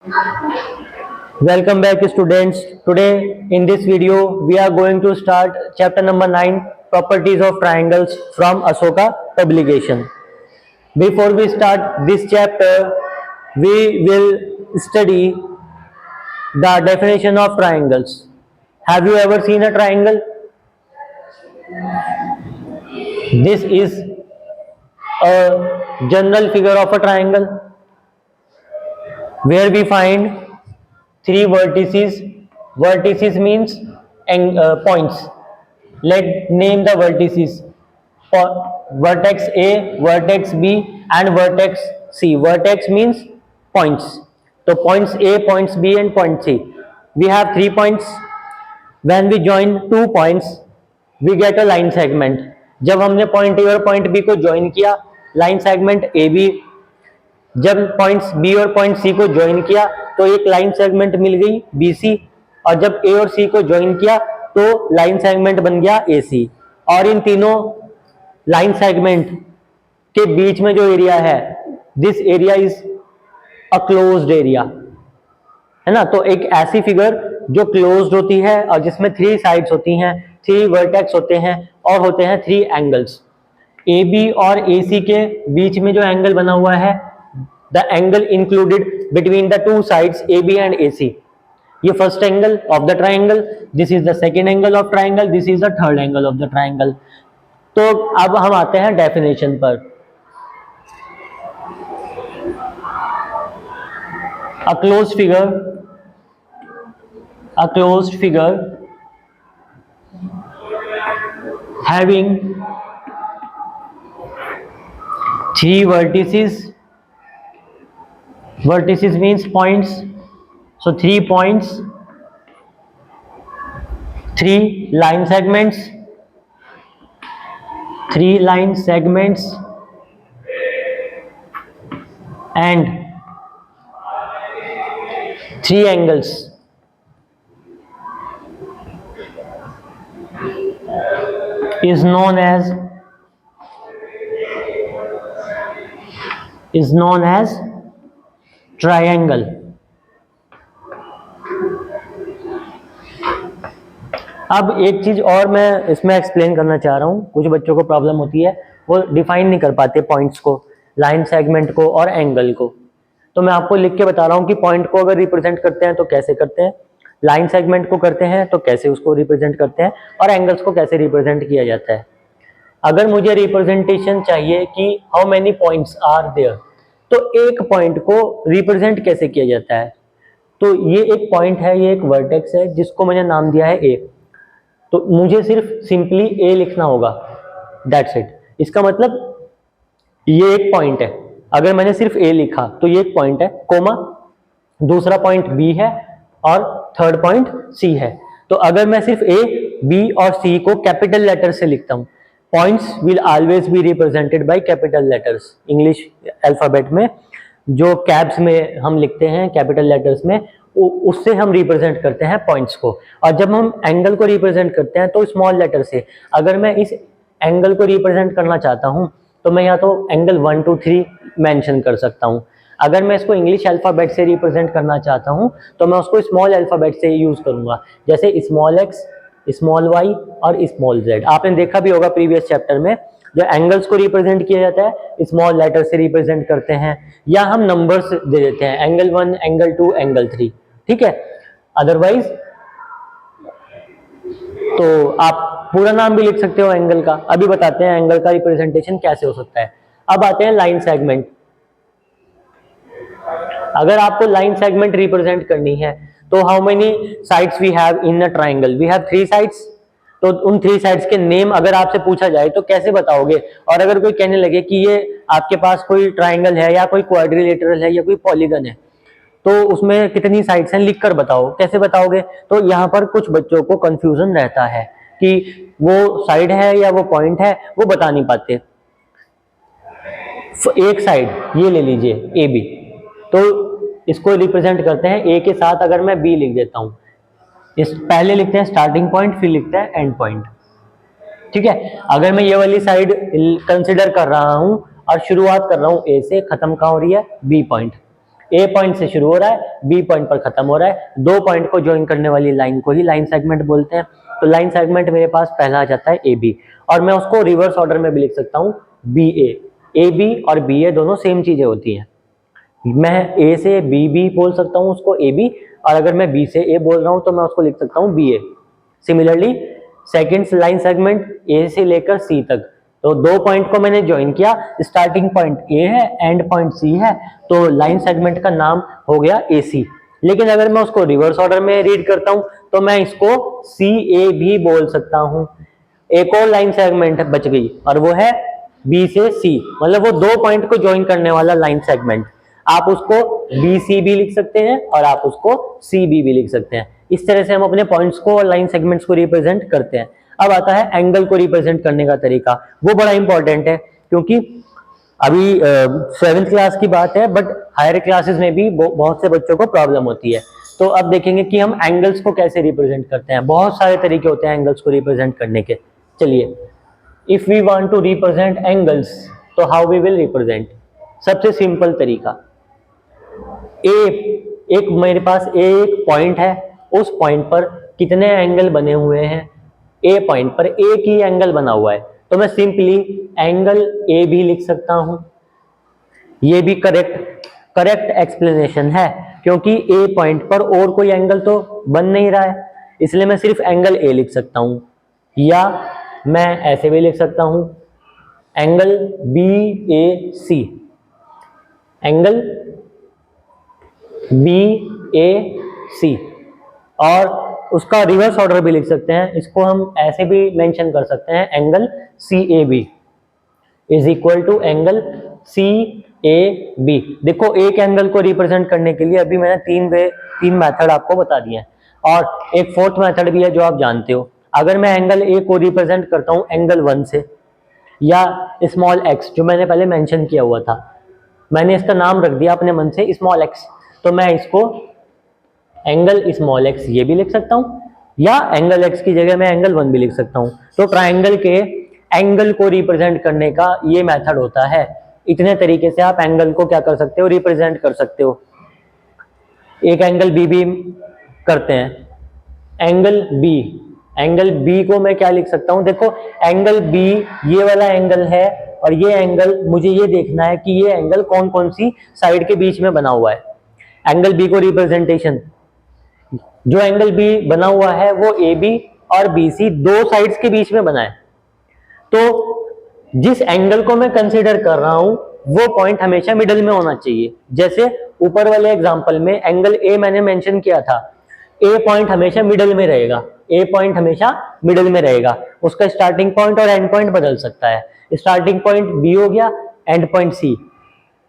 Welcome back students. Today in this video we are going to start chapter number 9, properties of triangles from Ashoka publication. Before we start this chapter, we will study the definition of triangles. Have you ever seen a triangle? This is a general figure of a triangle where we find three vertices. Vertices means points. Let name the vertices. Vertex A, vertex B and vertex C. Vertex means points. So points A, points B and point C. We have 3 points. When we join 2 points, we get a line segment. जब हमने point A और point B को join किया, line segment A B. जब points B और point सी को join किया तो एक लाइन सेगमेंट मिल गई बी सी, और जब ए और सी को ज्वाइन किया तो लाइन सेगमेंट बन गया ए सी. और इन तीनों लाइन सेगमेंट के बीच में जो एरिया है, this area is a closed area, है ना. तो एक ऐसी फिगर जो क्लोज्ड होती है और जिसमें 3 साइड्स होती हैं, 3 वर्टेक्स होते हैं और होते हैं 3 एंगल्स. ए बी और ए सी के बीच में जो एंगल बना हुआ है, the angle included between the 2 sides A B and A C, ये first angle of the triangle. This is the second angle of triangle. This is the third angle of the triangle. तो अब हम आते हैं definition पर. A closed figure having 3 vertices. Vertices means points. So 3 points, 3 line segments, 3 line segments and 3 angles is known as triangle. अब एक चीज और मैं इसमें एक्सप्लेन करना चाह रहा हूं. कुछ बच्चों को प्रॉब्लम होती है, वो डिफाइन नहीं कर पाते पॉइंट्स को, लाइन सेगमेंट को और एंगल को. तो मैं आपको लिख के बता रहा हूं कि पॉइंट को अगर रिप्रेजेंट करते हैं तो कैसे करते हैं, लाइन सेगमेंट को करते हैं तो कैसे उसको रिप्रेजेंट करते हैं, और एंगल्स को कैसे रिप्रेजेंट किया जाता है. अगर मुझे रिप्रेजेंटेशन चाहिए कि how many points are there, तो एक पॉइंट को रिप्रेजेंट कैसे किया जाता है. तो ये एक पॉइंट है, ये एक वर्टेक्स है जिसको मैंने नाम दिया है ए. तो मुझे सिर्फ सिंपली ए लिखना होगा, दैट्स इट. इसका मतलब ये एक पॉइंट है. अगर मैंने सिर्फ ए लिखा तो ये एक पॉइंट है, कोमा दूसरा पॉइंट बी है और थर्ड पॉइंट सी है. तो अगर मैं सिर्फ ए बी और सी को कैपिटल लेटर से लिखता हूं, points will always be represented by capital letters. English alphabet में जो कैप्स में हम लिखते हैं कैपिटल लेटर्स में, उससे हम रिप्रेजेंट करते हैं पॉइंट्स को. और जब हम एंगल को रिप्रेजेंट करते हैं तो स्मॉल लेटर से. अगर मैं इस एंगल को रिप्रेजेंट करना चाहता हूं तो मैं या तो एंगल 1 2 3 मेंशन कर सकता हूं. अगर मैं इसको इंग्लिश अल्फाबेट से रिप्रेजेंट करना चाहता हूं तो मैं उसको स्मॉल अल्फाबेट से यूज करूंगा, जैसे स्मॉल एक्स, स्मॉल वाई और स्मॉल जेड. आपने देखा भी होगा प्रीवियस चैप्टर में, जो एंगल्स को रिप्रेजेंट किया जाता है स्मॉल लेटर से रिप्रेजेंट करते हैं, या हम नंबर्स दे देते हैं, एंगल 1, एंगल 2, एंगल 3, ठीक है. अदरवाइज तो आप पूरा नाम भी लिख सकते हो एंगल का. अभी बताते हैं एंगल का रिप्रेजेंटेशन कैसे हो सकता है. अब आते हैं लाइन सेगमेंट. अगर आपको लाइन सेगमेंट रिप्रेजेंट करनी है तो how many sides we have in a triangle? We have 3 sides. तो उन 3 साइड्स के नेम अगर आपसे पूछा जाए तो कैसे बताओगे? और अगर कोई कहने लगे कि ये आपके पास कोई ट्राइंगल है या कोई क्वाड्रिलेटरल है या कोई पॉलीगन है, तो उसमें कितनी साइड्स हैं लिख कर बताओ, कैसे बताओगे? तो यहाँ पर कुछ बच्चों को कंफ्यूजन रहता है कि वो साइड है या वो पॉइंट है, वो बता नहीं पाते. एक साइड ये ले लीजिए ए बी, तो इसको रिप्रेजेंट करते हैं ए के साथ. अगर मैं बी लिख देता हूं, इस पहले लिखते हैं स्टार्टिंग पॉइंट, फिर लिखते हैं एंड पॉइंट, ठीक है. अगर मैं ये वाली साइड कंसिडर कर रहा हूं और शुरुआत कर रहा हूं ए से, खत्म कहां हो रही है? B point. ए पॉइंट से शुरू हो रहा है, बी पॉइंट पर खत्म हो रहा है, दो पॉइंट को ज्वाइन करने वाली लाइन को ही लाइन सेगमेंट बोलते हैं। तो लाइन सेगमेंट मेरे पास पहला आ जाता है ए बी, और मैं उसको रिवर्स ऑर्डर में भी लिख सकता हूँ बी ए बी और बी ए दोनों सेम चीजें होती हैं। मैं ए से बी बी बोल सकता हूँ उसको ए बी, और अगर मैं बी से ए बोल रहा हूँ तो मैं उसको लिख सकता हूँ B A. Similarly second line segment A से लेकर सी तक, तो दो पॉइंट को मैंने ज्वाइन किया, स्टार्टिंग पॉइंट ए है, एंड पॉइंट सी है, तो लाइन सेगमेंट का नाम हो गया ए सी। लेकिन अगर मैं उसको रिवर्स ऑर्डर में रीड करता हूं तो मैं इसको सी ए भी बोल सकता हूं। एक और लाइन सेगमेंट बच गई और वो है बी से सी, मतलब वो दो पॉइंट को ज्वाइन करने वाला लाइन सेगमेंट। आप उसको बी सी भी लिख सकते हैं और आप उसको सी बी भी लिख सकते हैं। इस तरह से हम अपने पॉइंट्स को और लाइन सेगमेंट्स को रिप्रेजेंट करते हैं। अब आता है एंगल को रिप्रेजेंट करने का तरीका, वो बड़ा इंपॉर्टेंट है क्योंकि अभी 7th क्लास की बात है, बट हायर क्लासेस में भी बहुत से बच्चों को प्रॉब्लम होती है। तो अब देखेंगे कि हम एंगल्स को कैसे रिप्रेजेंट करते हैं। बहुत सारे तरीके होते हैं एंगल्स को रिप्रेजेंट करने के। चलिए, if we want to represent angles तो हाउ वी विल रिप्रेजेंट। सबसे सिंपल तरीका, एक मेरे पास एक पॉइंट है, उस पॉइंट पर कितने एंगल बने हुए हैं, ए पॉइंट पर एक ही एंगल बना हुआ है, तो मैं सिंपली एंगल ए भी लिख सकता हूं। ये भी करेक्ट एक्सप्लेनेशन है क्योंकि ए पॉइंट पर और कोई एंगल तो बन नहीं रहा है, इसलिए मैं सिर्फ एंगल ए लिख सकता हूं। या मैं ऐसे भी लिख सकता हूं एंगल बी ए सी, एंगल बी ए सी, और उसका रिवर्स ऑर्डर भी लिख सकते हैं। इसको हम ऐसे भी मेंशन कर सकते हैं angle C A B is equal to angle C A B. देखो, एक एंगल को रिप्रेजेंट करने के लिए अभी मैंने तीन मेथड आपको बता दिए हैं, और एक फोर्थ मेथड भी है जो आप जानते हो। अगर मैं एंगल ए को रिप्रेजेंट करता हूं एंगल 1 से, या स्मॉल एक्स जो मैंने पहले मेंशन किया हुआ था, मैंने इसका नाम रख दिया अपने मन से स्मॉल एक्स, तो मैं इसको एंगल स्मॉल एक्स ये भी लिख सकता हूं, या एंगल एक्स की जगह मैं एंगल 1 भी लिख सकता हूं। तो ट्राइंगल के एंगल को रिप्रेजेंट करने का ये मेथड होता है। इतने तरीके से आप एंगल को क्या कर सकते हो, रिप्रेजेंट कर सकते हो। एक एंगल बी भी करते हैं, एंगल बी को मैं क्या लिख सकता हूं, देखो एंगल बी ये वाला एंगल है, और ये एंगल मुझे ये देखना है कि ये एंगल कौन कौन सी साइड के बीच में बना हुआ है। एंगल बी को रिप्रेजेंटेशन, जो एंगल बी बना हुआ है वो ए बी और बी सी दो साइड्स के बीच में बना है। तो जिस एंगल को मैं कंसीडर कर रहा हूं वो पॉइंट हमेशा मिडिल में होना चाहिए। जैसे ऊपर वाले एग्जांपल में एंगल ए मैंने मेंशन किया था, ए पॉइंट हमेशा मिडिल में रहेगा, ए पॉइंट हमेशा मिडिल में रहेगा। उसका स्टार्टिंग पॉइंट और एंड पॉइंट बदल सकता है। स्टार्टिंग पॉइंट बी हो गया, एंड पॉइंट सी,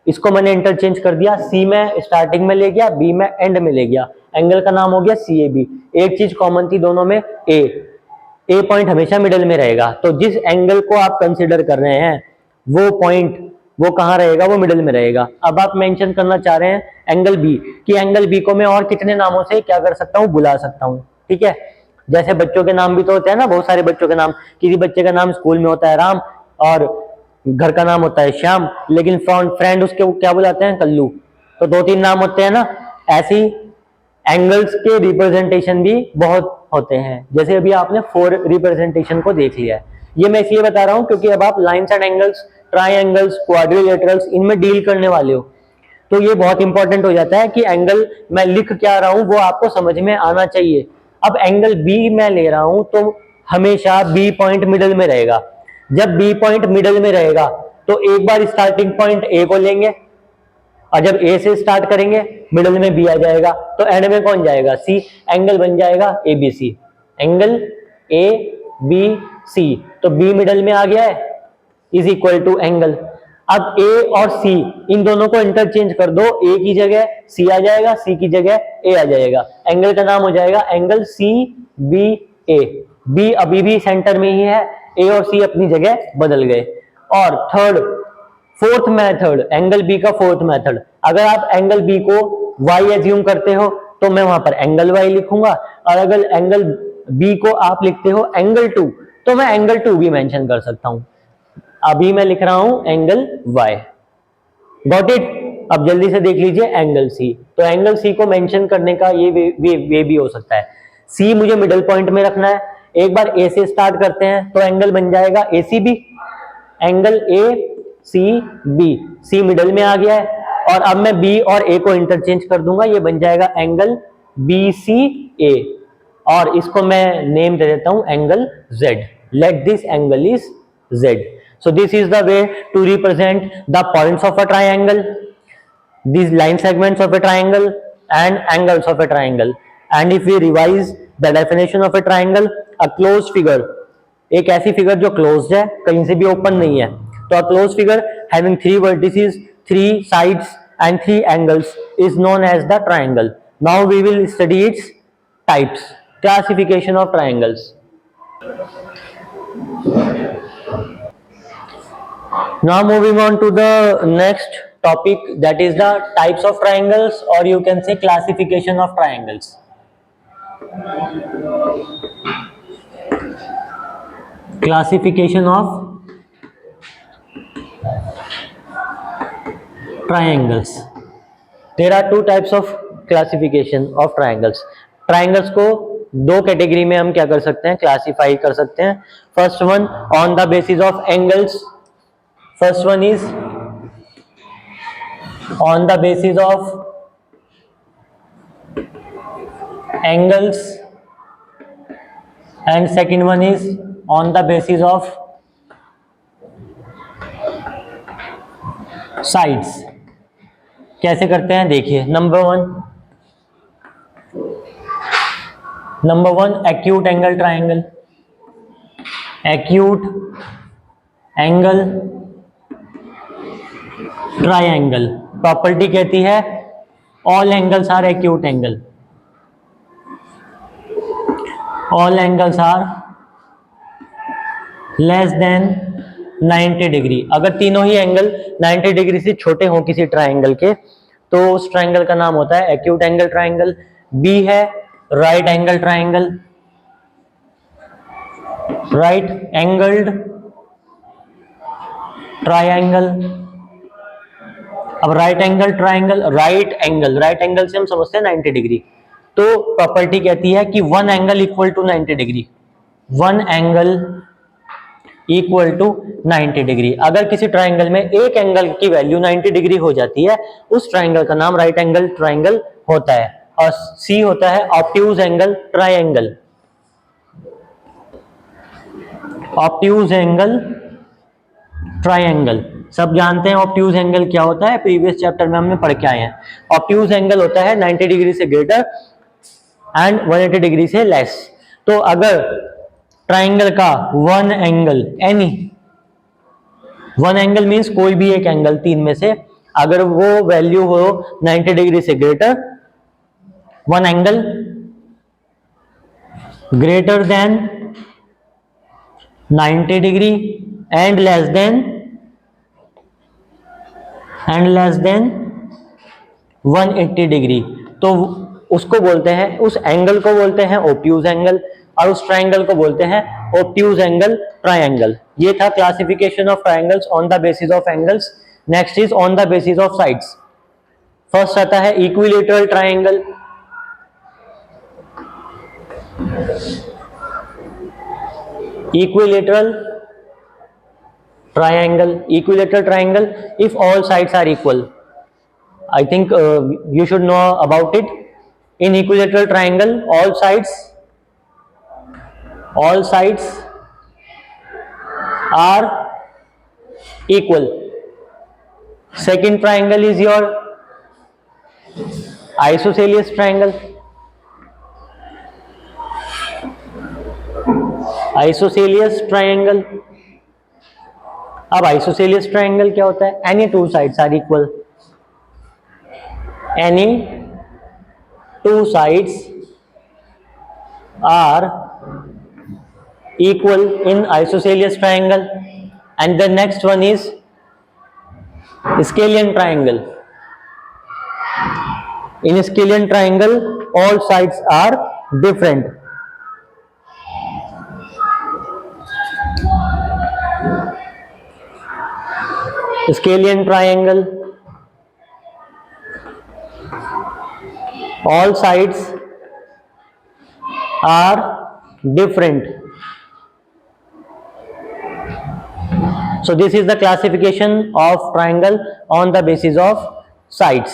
इसको मैंने इंटरचेंज कर दिया, सी में स्टार्टिंग में ले गया, बी में एंड में ले गया, एंगल का नाम हो गया सी ए बी। एक चीज कॉमन थी दोनों में, ए पॉइंट हमेशा मिडिल में रहेगा। तो जिस एंगल को आप कंसीडर कर रहे हैं वो पॉइंट वो कहाँ रहेगा, वो मिडिल में रहेगा। अब आप मेंशन करना चाह रहे हैं एंगल बी, कि एंगल बी को मैं और कितने नामों से क्या कर सकता हूँ, बुला सकता हूँ। ठीक है, जैसे बच्चों के नाम भी तो होते हैं ना, बहुत सारे बच्चों के नाम। किसी बच्चे का नाम स्कूल में होता है राम, और घर का नाम होता है श्याम, लेकिन फ्रेंड उसके क्या बुलाते हैं, कल्लू। तो 2-3 नाम होते हैं ना। ऐसी एंगल्स के रिप्रेजेंटेशन भी बहुत होते हैं। जैसे अभी आपने 4 रिप्रेजेंटेशन को देख लिया है। ये मैं इसलिए बता रहा हूं क्योंकि अब आप lines and angles, triangles, quadrilaterals इनमें डील करने वाले हो, तो ये बहुत इंपॉर्टेंट हो जाता है कि एंगल मैं लिख क्या रहा हूं वो आपको समझ में आना चाहिए। अब एंगल बी मैं ले रहा हूं तो हमेशा बी पॉइंट मिडिल में रहेगा। जब बी पॉइंट मिडिल में रहेगा तो एक बार स्टार्टिंग पॉइंट ए को लेंगे, और जब ए से स्टार्ट करेंगे मिडिल में बी आ जाएगा, तो एंड में कौन जाएगा, सी। एंगल बन जाएगा A B C, angle A B C. तो बी मिडिल में आ गया है, इज इक्वल टू एंगल। अब ए और सी इन दोनों को इंटरचेंज कर दो, ए की जगह सी आ जाएगा, सी की जगह ए आ जाएगा। एंगल का नाम हो जाएगा एंगल सी बी ए। बी अभी भी सेंटर में ही है, ए और सी अपनी जगह बदल गए। और फोर्थ मेथड, एंगल बी का फोर्थ मेथड, अगर आप एंगल बी को y एज्यूम करते हो तो मैं वहां पर एंगल y लिखूंगा, और अगर एंगल बी को आप लिखते हो एंगल 2 तो मैं एंगल 2 भी मेंशन कर सकता हूं। अभी मैं लिख रहा हूं एंगल y। Got it? अब जल्दी से देख लीजिए एंगल सी, तो एंगल सी को मेंशन करने का ये वे भी हो सकता है। सी मुझे मिडल पॉइंट में रखना है, एक बार ए से स्टार्ट करते हैं तो एंगल बन जाएगा A C B, angle A C B, C middle में आ गया है, और अब मैं बी और ए को इंटरचेंज कर दूंगा, ये बन जाएगा एंगल बी सी ए, और इसको मैं नेम दे देता हूं angle Z, let this angle is Z. So this is the way to represent the points of a triangle, these line segments of a triangle and angles of a triangle. And if we revise the definition of a triangle, a closed figure, एक ऐसी figure जो closed है, कहीं से भी open नहीं है, तो a closed figure having three vertices, three sides and three angles is known as the triangle. Now we will study its types, classification of triangles. Now moving on to the next topic, that is the types of triangles, or you can say classification of triangles. Classification of triangles. There are two types of classification of triangles. Triangles को दो category में हम क्या कर सकते हैं, classify कर सकते हैं. First one on the basis of angles. First one is on the basis of angles and second one is on the basis of sides. कैसे करते हैं देखिए. Number one acute angle triangle. Acute angle triangle property कहती है all angles are acute angle. All angles are less than 90 degree. अगर तीनों ही angle 90 degree से छोटे हों किसी ट्राइंगल के, तो उस ट्राइंगल का नाम होता है एक्यूट एंगल ट्राइंगल. बी है right angle triangle, right angled triangle. अब right angle triangle, right angle से हम समझते हैं 90 डिग्री. तो प्रॉपर्टी कहती है कि one angle equal to 90 degree. One angle equal to 90 degree. अगर किसी ट्राइंगल में एक एंगल की वैल्यू 90 डिग्री हो जाती है, उस ट्राइंगल का नाम राइट एंगल ट्राइंगल होता है. और सी होता है obtuse angle triangle. Obtuse angle triangle सब जानते हैं ऑब्ट्यूज एंगल क्या होता है, प्रीवियस चैप्टर में हमने पढ़ के आए हैं. ऑब्ट्यूज एंगल होता है 90 डिग्री से ग्रेटर एंड 180 डिग्री से लेस. तो अगर ट्राइंगल का one angle any, one angle means कोई भी एक एंगल तीन में से, अगर वो वैल्यू हो 90 डिग्री से greater, one angle greater than 90 degree and less than 180 degree, तो उसको बोलते हैं, उस एंगल को बोलते हैं ऑब्ट्यूज एंगल, और उस ट्राइंगल को बोलते हैं ऑब्ट्यूज एंगल ट्राइंगल. ये था classification of triangles on the basis of angles. Next is on the basis of sides. First आता है equilateral triangle. Equilateral triangle if all sides are equal. I think you should know about it. In equilateral triangle all sides are equal. Second triangle is your isosceles triangle. Isosceles triangle. अब isosceles triangle क्या होता है? Any two sides are equal. Any two sides are equal in isosceles triangle. And the next one is scalene triangle. In scalene triangle all sides are different. Scalene triangle all sides are different. So this is the classification of triangle on the basis of sides.